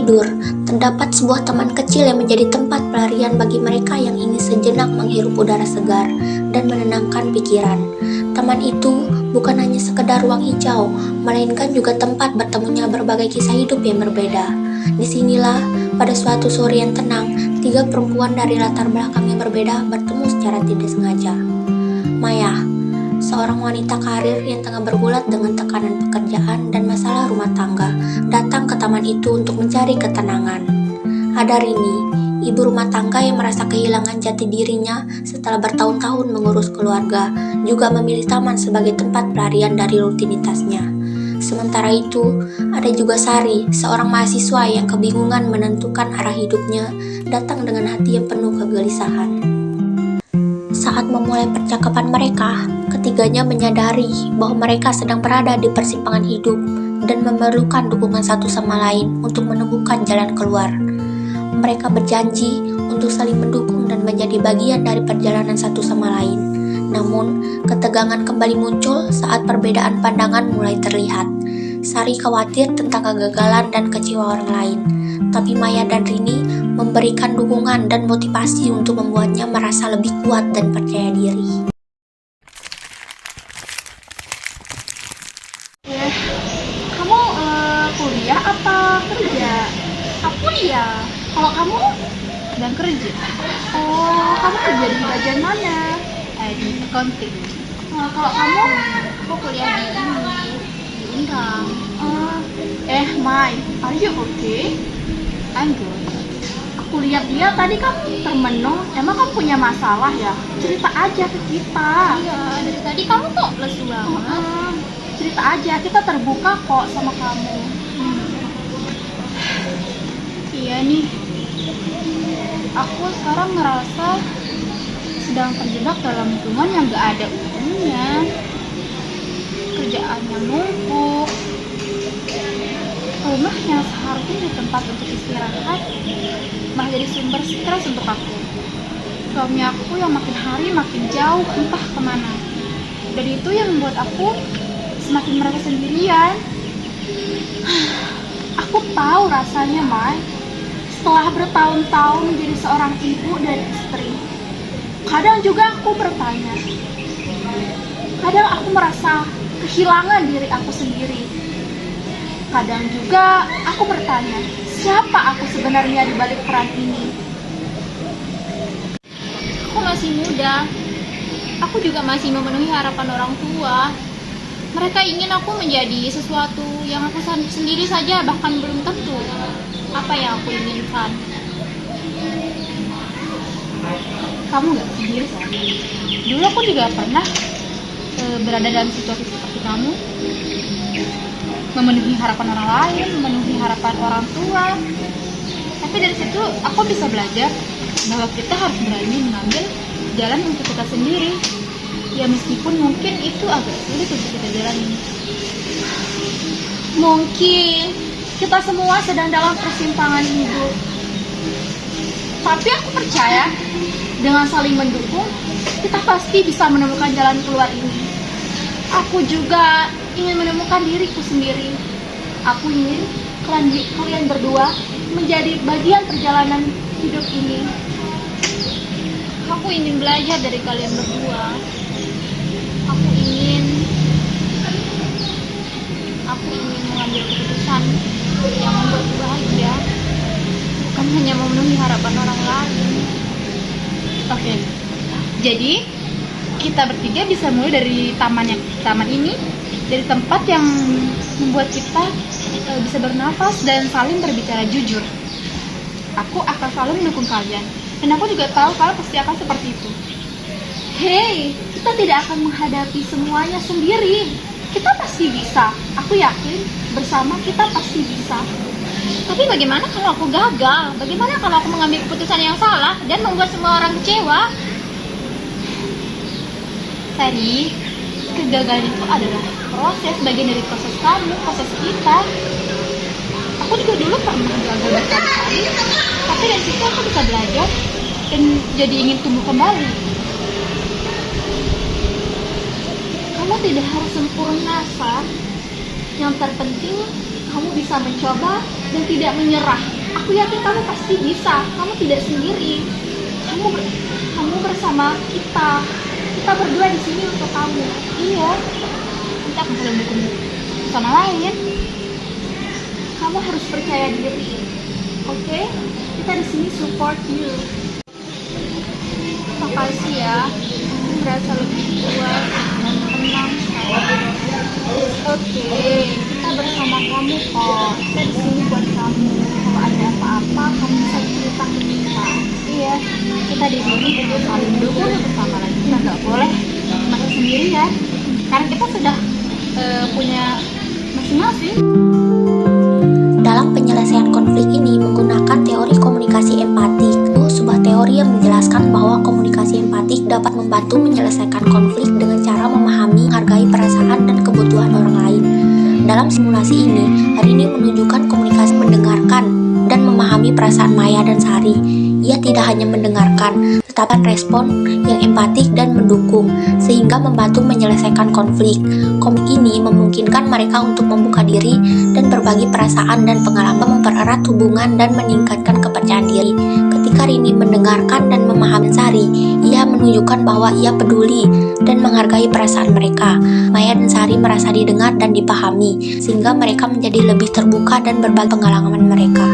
tidur, terdapat sebuah taman kecil yang menjadi tempat pelarian bagi mereka yang ingin sejenak menghirup udara segar dan menenangkan pikiran. Taman itu bukan hanya sekedar ruang hijau, melainkan juga tempat bertemunya berbagai kisah hidup yang berbeda. Disinilah, pada suatu sore yang tenang, 3 perempuan dari latar belakang yang berbeda bertemu secara tidak sengaja. Maya, seorang wanita karir yang tengah bergulat dengan tekanan pekerjaan dan masalah rumah tangga, datang ke taman itu untuk mencari ketenangan. Ada Rini, ibu rumah tangga yang merasa kehilangan jati dirinya setelah bertahun-tahun mengurus keluarga, juga memilih taman sebagai tempat pelarian dari rutinitasnya. Sementara itu, ada juga Sari, seorang mahasiswa yang kebingungan menentukan arah hidupnya, datang dengan hati yang penuh kegelisahan. Saat memulai percakapan mereka, ketiganya menyadari bahwa mereka sedang berada di persimpangan hidup dan memerlukan dukungan satu sama lain untuk menemukan jalan keluar. Mereka berjanji untuk saling mendukung dan menjadi bagian dari perjalanan satu sama lain. Namun, ketegangan kembali muncul saat perbedaan pandangan mulai terlihat. Sari khawatir tentang kegagalan dan kecewa orang lain, tapi Maya dan Rini memberikan dukungan dan motivasi untuk membuatnya merasa lebih kuat dan percaya diri. Kamu kuliah apa kerja? Aku kuliah. Kalau kamu? Sedang kerja. Oh, kamu kerja di bagian mana? Di accounting. Kalau kamu? Aku kuliah di Undang. Mai, are you okay? I'm good. Aku lihat dia tadi kamu termenung. Emang kamu punya masalah ya? Cerita aja ke kita. Iya, dari tadi kamu kok lesu banget. Cerita aja, kita terbuka kok sama kamu. Iya nih, aku sekarang ngerasa sedang terjebak dalam hubungan yang gak ada ujungnya. Kerjaan yang numpuk, rumah yang seharusnya di tempat untuk istirahat malah jadi sumber stres untuk aku. Suami aku yang makin hari makin jauh entah kemana, dan itu yang membuat aku semakin merasa sendirian. Aku tahu rasanya, Mai. Setelah bertahun-tahun menjadi seorang ibu dan istri, kadang juga aku bertanya, kadang aku merasa kehilangan diri aku sendiri. Kadang juga aku bertanya, siapa aku sebenarnya di balik peran ini? Aku masih muda. Aku juga masih memenuhi harapan orang tua. Mereka ingin aku menjadi sesuatu yang aku sendiri saja bahkan belum tentu apa yang aku inginkan. Kamu gak sendiri sayang. Dulu aku juga pernah berada dalam situasi seperti kamu, memenuhi harapan orang lain, memenuhi harapan orang tua. Tapi dari situ aku bisa belajar bahwa kita harus berani mengambil jalan untuk kita sendiri. Ya meskipun mungkin itu agak sulit untuk kita jalani. Mungkin kita semua sedang dalam persimpangan hidup. Tapi aku percaya dengan saling mendukung, kita pasti bisa menemukan jalan keluar ini. Aku juga ingin menemukan diriku sendiri. Aku ingin kalian berdua menjadi bagian perjalanan hidup ini. Aku ingin belajar dari kalian berdua. Aku ingin mengambil keputusan yang membuatku bahagia, bukan hanya memenuhi harapan orang lain. Oke. Jadi kita bertiga bisa mulai dari taman ini, dari tempat yang membuat kita bisa bernafas dan saling berbicara jujur. Aku akan selalu mendukung kalian, dan aku juga tahu kalian pasti akan seperti itu. Hey, kita tidak akan menghadapi semuanya sendiri. Kita pasti bisa. Aku yakin bersama kita pasti bisa. Tapi bagaimana kalau aku gagal? Bagaimana kalau aku mengambil keputusan yang salah dan membuat semua orang kecewa? Sari, kegagalan itu adalah proses, bagian dari proses kamu, proses kita. Aku juga dulu pernah gagal berkali-kali, tapi dari situ aku bisa belajar dan jadi ingin tumbuh kembali. Kamu tidak harus sempurna, Sar. Yang terpenting kamu bisa mencoba dan tidak menyerah. Aku yakin kamu pasti bisa. Kamu tidak sendiri. Kamu bersama kita. Kita berdua di sini untuk kamu. Iya. Kita akan saling dukung sama lain. Kamu harus percaya diri. Oke? Kita di sini support you. Makasih ya. Aku merasa lebih kuat dan tenang sekarang. Oke, kita bersama kamu kok. Kita di sini buat kamu. Kalau ada apa-apa, kamu bisa cerita ke kita. Iya, kita di sini untuk saling mendukung satu sama lain. Kita nggak boleh merasa sendiri ya. Karena kita sudah punya masing-masing. Dalam penyelesaian konflik ini menggunakan teori komunikasi empatik. Sebuah teori yang menjelaskan bahwa komunikasi empatik dapat membantu menyelesaikan konflik dengan cara memahami, menghargai perasaan dan kebutuhan orang lain. Dalam simulasi ini, hari ini menunjukkan komunikasi mendengarkan dan memahami perasaan Maya dan Sari. Ia tidak hanya mendengarkan, tetapi respon yang empatik dan mendukung, sehingga membantu menyelesaikan konflik. Komik ini memungkinkan mereka untuk membuka diri dan berbagi perasaan dan pengalaman, mempererat hubungan dan meningkatkan kepercayaan diri. Ketika Rini mendengarkan dan memahami Sari, ia menunjukkan bahwa ia peduli dan menghargai perasaan mereka. Maya dan Sari merasa didengar dan dipahami, sehingga mereka menjadi lebih terbuka dan berbagi pengalaman mereka.